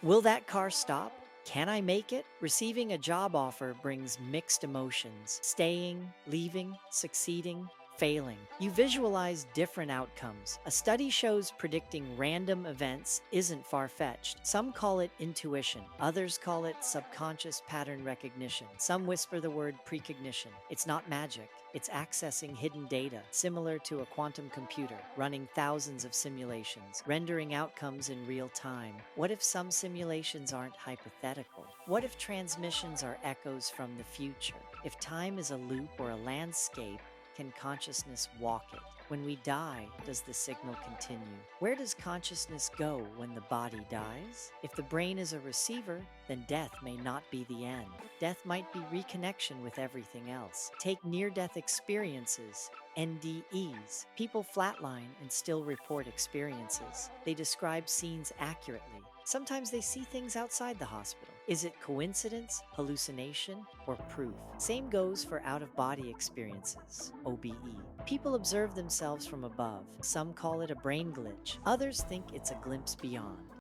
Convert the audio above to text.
Will that car stop? Can I make it? Receiving a job offer brings mixed emotions: staying, leaving, succeeding, failing. You visualize different outcomes. A study shows predicting random events isn't far fetched. Some call it intuition, others call it subconscious pattern recognition. Some whisper the word precognition. It's not magic, it's accessing hidden data, similar to a quantum computer, running thousands of simulations, rendering outcomes in real time. What if some simulations aren't hypothetical? What if transmissions are echoes from the future? If time is a loop or a landscape, can consciousness walk it? When we die, does the signal continue? Where does consciousness go when the body dies? If the brain is a receiver, then death may not be the end. Death might be reconnection with everything else. Take near death experiences, NDEs. People flatline and still report experiences. They describe scenes accurately. Sometimes they see things outside the hospital. Is it coincidence, hallucination, or proof? Same goes for out of body experiences, OBE. People observe themselves from above. Some call it a brain glitch, others think it's a glimpse beyond.